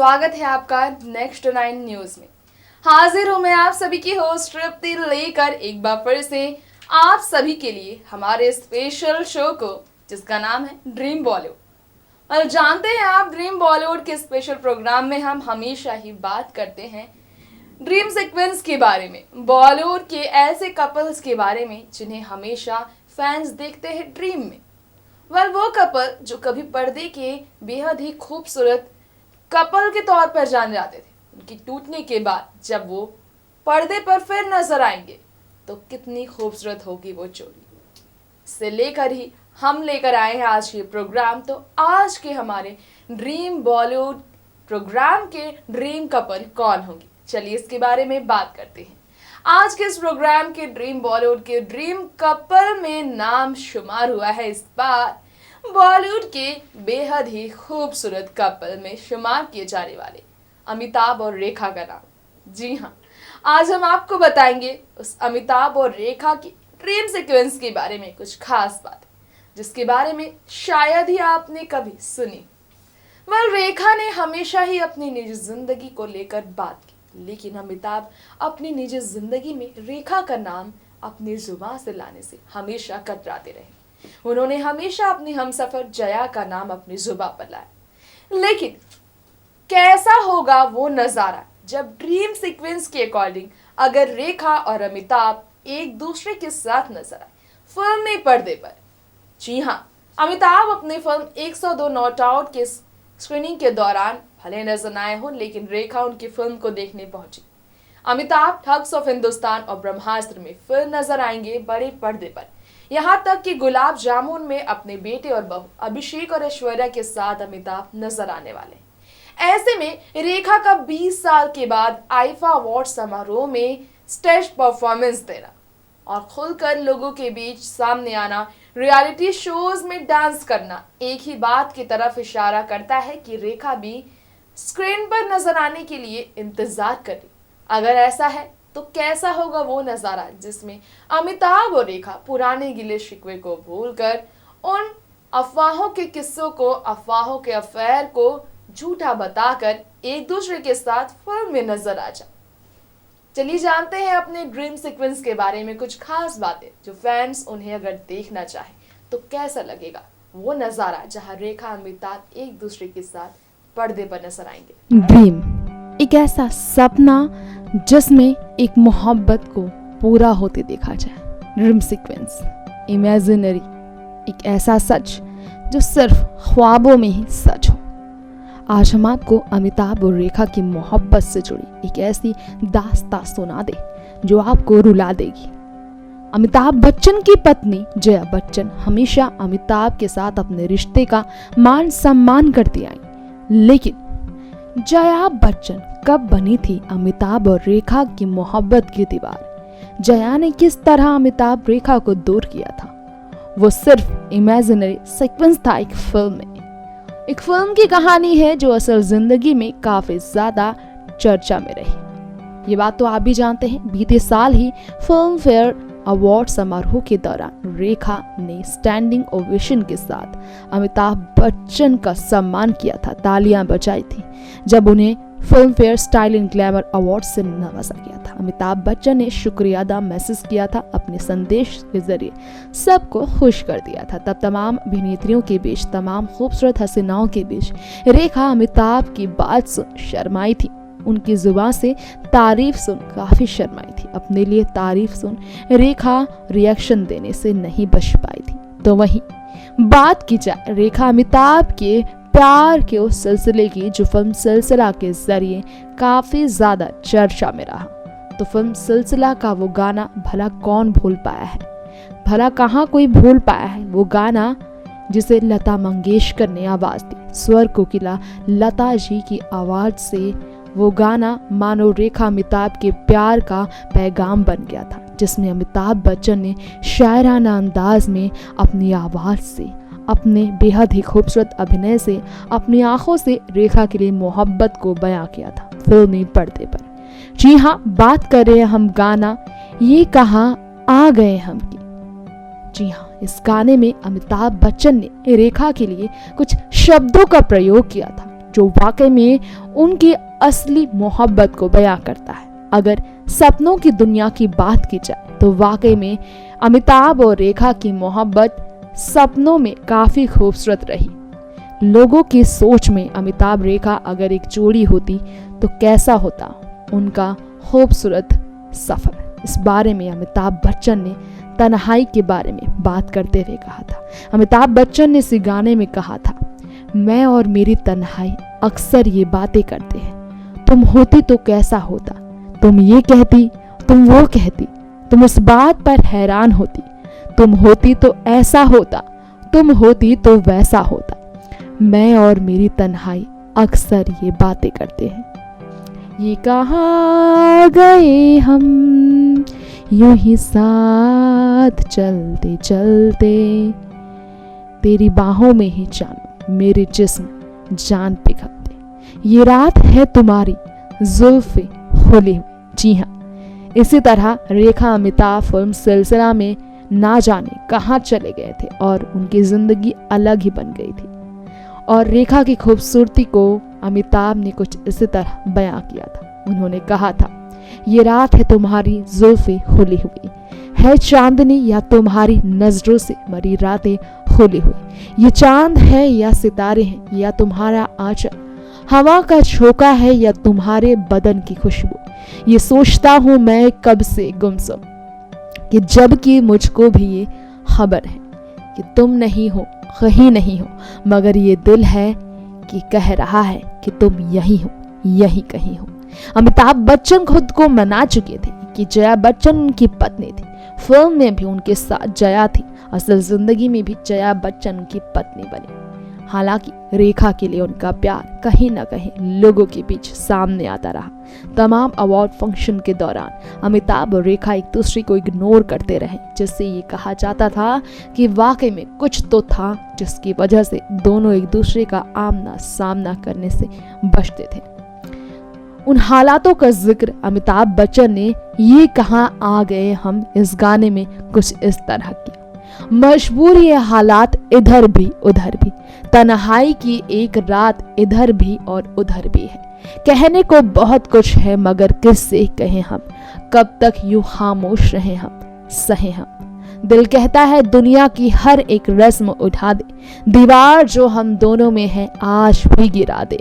स्वागत है आपका नेक्स्ट 9 न्यूज में। हाजिर हूं मैं आप सभी की होस्ट तृप्ति लेकर एक बार फिर से आप सभी के लिए हमारे स्पेशल शो को, जिसका नाम है ड्रीम बॉलीवुड। और जानते हैं आप, ड्रीम बॉलीवुड के स्पेशल प्रोग्राम में हम हमेशा ही बात करते हैं ड्रीम सीक्वेंस के बारे में, बॉलीवुड के ऐसे कपल्स के बारे में जिन्हें हमेशा फैंस देखते हैं ड्रीम में। वो कपल जो कभी पर्दे के बेहद ही खूबसूरत कपल के तौर पर जाने जाते थे, उनकी टूटने के बाद जब वो पर्दे पर फिर नजर आएंगे तो कितनी खूबसूरत होगी वो जोड़ी। से लेकर ही हम लेकर आए हैं आज के प्रोग्राम। तो आज के हमारे ड्रीम बॉलीवुड प्रोग्राम के ड्रीम कपल कौन होंगे, चलिए इसके बारे में बात करते हैं। आज के इस प्रोग्राम के ड्रीम बॉलीवुड के ड्रीम कपल में नाम शुमार हुआ है इस बार बॉलीवुड के बेहद ही खूबसूरत कपल में शुमार किए जाने वाले अमिताभ और रेखा का नाम। जी हाँ, आज हम आपको बताएंगे उस अमिताभ और रेखा की ड्रीम सीक्वेंस के बारे में कुछ खास बातें, जिसके बारे में शायद ही आपने कभी सुनी। रेखा ने हमेशा ही अपनी निजी जिंदगी को लेकर बात की, लेकिन अमिताभ अपनी निजी जिंदगी में रेखा का नाम अपनी जुबान से लाने से हमेशा कतराते रहे। उन्होंने हमेशा अपनी हमसफर जया का नाम अपनी जुबान पर लाया। लेकिन कैसा होगा वो नजारा जब ड्रीम सीक्वेंस के अकॉर्डिंग अगर रेखा और अमिताभ एक दूसरे के साथ नजर आए फिल्मी पर्दे पर। जी हाँ, अमिताभ अपनी फिल्म 102 नॉट आउट के स्क्रीनिंग के दौरान भले नजर आए हो, लेकिन रेखा उनकी फिल्म को देखने पहुंची। अमिताभ ठग्स ऑफ हिंदुस्तान और ब्रह्मास्त्र में फिर नजर आएंगे बड़े पर्दे पर। यहाँ तक कि गुलाब जामुन में अपने बेटे और बहू अभिषेक और ऐश्वर्या के साथ अमिताभ नजर आने वाले। ऐसे में रेखा का 20 साल के बाद आईफा अवार्ड समारोह में स्टेज परफॉर्मेंस देना और खुलकर लोगों के बीच सामने आना, रियलिटी शोज में डांस करना एक ही बात की तरफ इशारा करता है कि रेखा भी स्क्रीन पर नजर आने के लिए इंतजार कर रही। अगर ऐसा है तो कैसा होगा वो नजारा जिसमें अमिताभ और रेखा पुराने गिले शिकवे को भूलकर उन अफवाहों के किस्सों को, अफवाहों के अफेयर को झूठा बताकर एक दूसरे के साथ फिल्म में नजर आ जाए। चलिए जानते हैं अपने ड्रीम सीक्वेंस के बारे में कुछ खास बातें जो फैंस उन्हें अगर देखना चाहे तो कैसा लगेगा वो नजारा जहां रेखा अमिताभ एक दूसरे के साथ पर्दे पर नजर आएंगे। ड्रीम एक ऐसा सपना जिसमें एक मोहब्बत को पूरा होते देखा जाए। ड्रीम सीक्वेंस इमेजिनरी एक ऐसा सच जो सिर्फ ख्वाबों में ही सच हो। आज हम आपको अमिताभ और रेखा की मोहब्बत से जुड़ी एक ऐसी दास्तां सुना दे जो आपको रुला देगी। अमिताभ बच्चन की पत्नी जया बच्चन हमेशा अमिताभ के साथ अपने रिश्ते का मान सम्मान करती आई, लेकिन जया बच्चन कब बनी थी अमिताभ और रेखा की मोहब्बत की दीवार? जया ने किस तरह अमिताभ रेखा को दूर किया था? वो सिर्फ इमेजिनरी सीक्वेंस था एक फिल्म में। एक फिल्म की कहानी है जो असल जिंदगी में काफी ज्यादा चर्चा में रही। ये बात तो आप भी जानते हैं। बीते साल ही फिल्म फेयर अवार्ड समारोह के दौरान रेखा ने स्टैंडिंग ओवेशन के साथ अमिताभ बच्चन का सम्मान किया था, तालियां बजाई थी जब उन्हें film fair style and glamour award से नवाजा गया था। अमिताभ बच्चन ने शुक्रिया अदा मैसेज किया था, अपने संदेश के जरिए सबको खुश कर दिया था। तब तमाम अभिनेत्रियों के बीच, तमाम खूबसूरत हसीनाओं के बीच रेखा अमिताभ की बात सुन शर्माई थी। उनकी जुबान से तारीफ सुन काफी शर्माई थी। अपने लिए तारीफ सुन रेखा रिएक्शन देने से नहीं बच पाई थी। तो वहीं बात की जाए रेखा अमिताभ के प्यार के उस सिलसिले की जो फिल्म सिलसिला के जरिए काफी ज्यादा चर्चा में रहा, तो फिल्म सिलसिला का वो गाना भला कौन भूल पाया है? भला कहाँ कोई भूल पाया है वो गाना जिसे लता मंगेशकर ने आवाज दी। स्वर कोकिला लता जी की आवाज से वो गाना मानो रेखा अमिताभ के प्यार का पैगाम बन गया था, जिसमें अमिताभ बच्चन ने शायराना अंदाज में अपनी आवाज से, अपने बेहद ही खूबसूरत अभिनय से, अपनी आंखों से रेखा के लिए मोहब्बत को बयां किया था फिल्मी पर्दे पर। जी हाँ, बात कर रहे हैं हम गाना ये कहाँ आ गए हम की। जी हाँ, इस गाने में अमिताभ बच्चन ने रेखा के लिए कुछ शब्दों का प्रयोग किया था। जो वाकई में उनकी असली मोहब्बत को बयां करता है। अगर सपनों की दुनिया की बात की जाए तो वाकई में अमिताभ और रेखा की मोहब्बत सपनों में काफी खूबसूरत रही। लोगों की सोच में अमिताभ रेखा अगर एक जोड़ी होती तो कैसा होता उनका खूबसूरत सफर। इस बारे में अमिताभ बच्चन ने तन्हाई के बारे में बात करते हुए कहा था। अमिताभ बच्चन ने इस गाने में कहा था, मैं और मेरी तन्हाई अक्सर ये बातें करते हैं, तुम होती तो कैसा होता, तुम ये कहती, तुम वो कहती, तुम उस बात पर हैरान होती, तुम होती तो ऐसा होता, तुम होती तो वैसा होता। मैं और मेरी तन्हाई अक्सर ये बातें करते हैं। ये कहाँ गए हम यूं ही साथ चलते चलते, तेरी बाहों में ही जान मेरे जिस्म जान पिघलते। ये रात है तुम्हारी जुल्फे खुली हुई। जी हाँ, इसी तरह रेखा अमिताभ फिल्म सिलसिला में ना जाने कहाँ चले गए थे और उनकी जिंदगी अलग ही बन गई थी। और रेखा की खूबसूरती को अमिताभ ने कुछ इसी तरह बयां किया था। उन्होंने कहा था, ये रात है तुम्हारी जुल्फे खुली हुई, है चांदनी या तुम्हारी नजरों से मरी रातें खुली हुई। ये चांद है या सितारे हैं या तुम्हारा आंचल, हवा का झोंका है या तुम्हारे बदन की खुशबू। ये सोचता हूँ मैं कब से गुमसुम कि जबकि मुझको भी ये खबर है कि तुम नहीं हो, कहीं नहीं हो, मगर ये दिल है कि कह रहा है कि तुम यही हो, यही कहीं हो। अमिताभ बच्चन खुद को मना चुके थे कि जया बच्चन उनकी पत्नी थी। फिल्म में भी उनके साथ जया थी, असल जिंदगी में भी जया बच्चन उनकी पत्नी बनी। हालांकि रेखा के लिए उनका प्यार कहीं ना कहीं लोगों के बीच सामने आता रहा। तमाम अवार्ड फंक्शन के दौरान अमिताभ और रेखा एक दूसरे को इग्नोर करते रहे, जिससे ये कहा जाता था कि वाकई में कुछ तो था जिसकी वजह से दोनों एक दूसरे का आमना सामना करने से बचते थे। उन हालातों का जिक्र अमिताभ बच्चन ने ये कहाँ आ गए हम इस गाने में कुछ इस तरह किया, मजबूर ये हालात इधर भी उधर भी, तन्हाई की एक रात इधर भी और उधर भी है। कहने को बहुत कुछ है मगर किससे कहें हम, कब तक यूं खामोश रहे हम, सहे हम। दिल कहता है दुनिया की हर एक रस्म उठा दे, दीवार जो हम दोनों में है आज भी गिरा दे।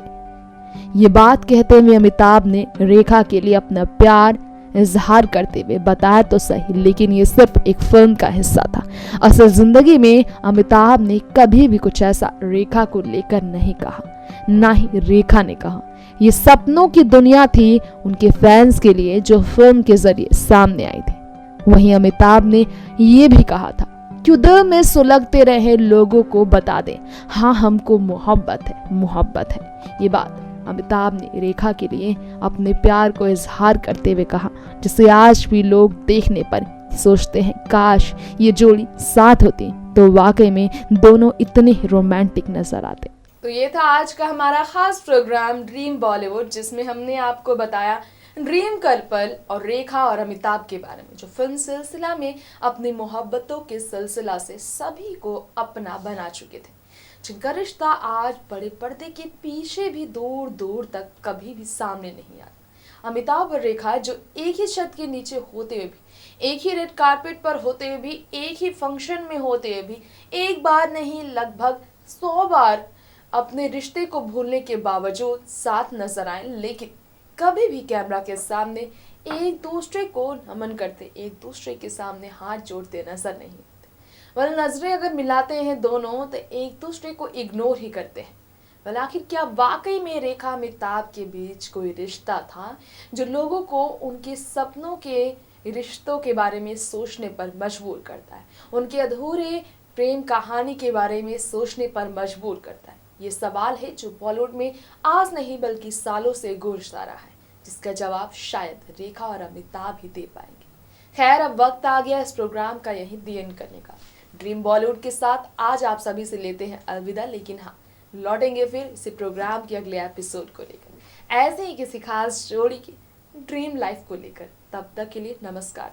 ये बात कहते हुए अमिताभ ने रेखा के लिए अपना प्यार इजहार करते हुए बताया तो सही, लेकिन ये सिर्फ एक फिल्म का हिस्सा था। असल जिंदगी में अमिताभ ने कभी भी कुछ ऐसा रेखा को लेकर नहीं कहा, ना ही रेखा ने कहा। ये सपनों की दुनिया थी उनके फैंस के लिए जो फिल्म के जरिए सामने आई थी। वहीं अमिताभ ने ये भी कहा था, क्यों दिल में सुलगते रहे लोगों को बता दें, हाँ हमको मोहब्बत है, मोहब्बत है। ये बात अमिताभ ने रेखा के लिए अपने प्यार को इजहार करते हुए कहा, जिसे आज भी लोग देखने पर सोचते हैं काश ये जोड़ी साथ होती तो वाकई में दोनों इतने रोमांटिक नजर आते। तो ये था आज का हमारा खास प्रोग्राम ड्रीम बॉलीवुड, जिसमें हमने आपको बताया ड्रीम कपल और रेखा और अमिताभ के बारे में, जो फिल्म सिलसिला में अपनी मोहब्बतों के सिलसिला से सभी को अपना बना चुके थे, जिनका रिश्ता आज बड़े पर्दे के पीछे भी दूर दूर तक कभी भी सामने नहीं आता। अमिताभ और रेखा जो एक ही छत के नीचे होते हुए भी, एक ही रेड कारपेट पर होते हुए भी, एक ही फंक्शन में होते हुए भी, एक बार नहीं लगभग 100 बार अपने रिश्ते को भूलने के बावजूद साथ नजर आए, लेकिन कभी भी कैमरा के सामने एक दूसरे को नमन करते, एक दूसरे के सामने हाथ जोड़ते नजर नहीं आते। वह नजरें अगर मिलाते हैं दोनों तो एक दूसरे को इग्नोर ही करते हैं। वह आखिर क्या वाकई में रेखा अमिताभ के बीच कोई रिश्ता था जो लोगों को उनके सपनों के रिश्तों के बारे में सोचने पर मजबूर करता है, उनके अधूरे प्रेम कहानी के बारे में सोचने पर मजबूर करता है? ये सवाल है जो बॉलीवुड में आज नहीं बल्कि सालों से गूंजता रहा है, जिसका जवाब शायद रेखा और अमिताभ ही दे पाएंगे। खैर, अब वक्त आ गया इस प्रोग्राम का यहीं दी एंड करने का। ड्रीम बॉलीवुड के साथ आज आप सभी से लेते हैं अलविदा, लेकिन हाँ, लौटेंगे फिर इसी प्रोग्राम के अगले एपिसोड को लेकर, ऐसे ही किसी खास जोड़ी की ड्रीम लाइफ को लेकर। तब तक के लिए नमस्कार।